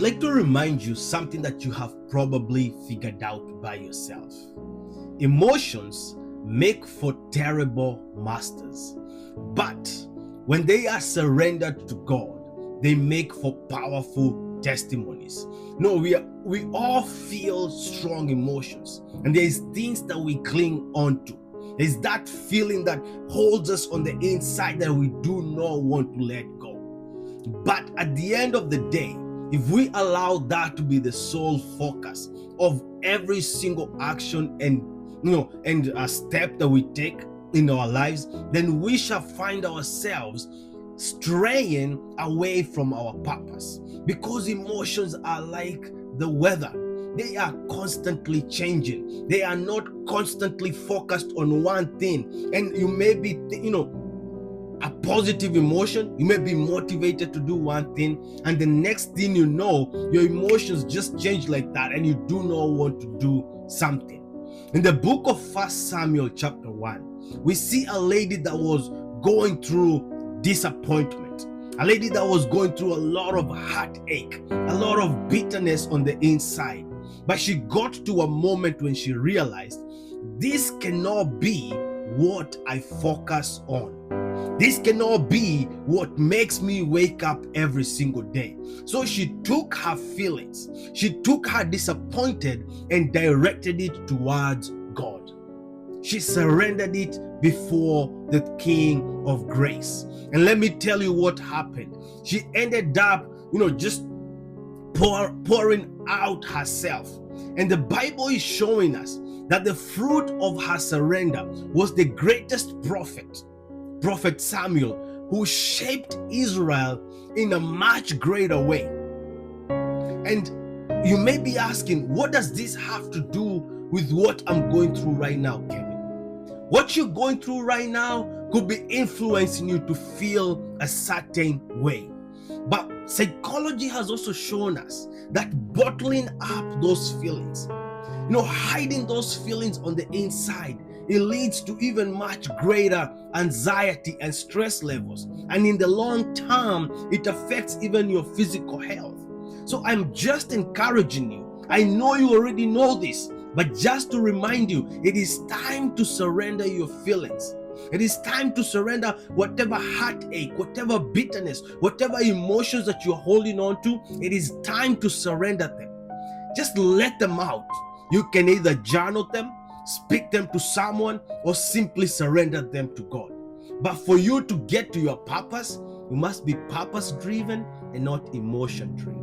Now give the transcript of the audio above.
I'd like to remind you something that you have probably figured out by yourself. Emotions make for terrible masters, but when they are surrendered to God, they make for powerful testimonies. No, we all feel strong emotions, and there's things that we cling on to. There's that feeling that holds us on the inside that we do not want to let go. But at the end of the day, if we allow that to be the sole focus of every single action and a step that we take in our lives, then we shall find ourselves straying away from our purpose. Because emotions are like the weather. They are constantly changing. They are not constantly focused on one thing. And you may be, a positive emotion, you may be motivated to do one thing, and the next thing you know, your emotions just change like that, and you do not want to do something. In the book of 1 Samuel chapter 1, we see a lady that was going through disappointment, a lady that was going through a lot of heartache, a lot of bitterness on the inside. But she got to a moment when she realized, this cannot be what I focus on. This cannot be what makes me wake up every single day. So she took her feelings, she took her disappointed and directed it towards God. She surrendered it before the King of Grace. And let me tell you what happened. She ended up, just pouring out herself. And the Bible is showing us that the fruit of her surrender was the greatest Prophet Samuel, who shaped Israel in a much greater way. And you may be asking, what does this have to do with what I'm going through right now, Kevin? What you're going through right now could be influencing you to feel a certain way. But psychology has also shown us that bottling up those feelings, hiding those feelings on the inside, it leads to even much greater anxiety and stress levels. And in the long term, it affects even your physical health. So I'm just encouraging you. I know you already know this, but just to remind you, it is time to surrender your feelings. It is time to surrender whatever heartache, whatever bitterness, whatever emotions that you're holding on to. It is time to surrender them. Just let them out. You can either journal them, speak them to someone, or simply surrender them to God. But for you to get to your purpose, you must be purpose driven and not emotion driven.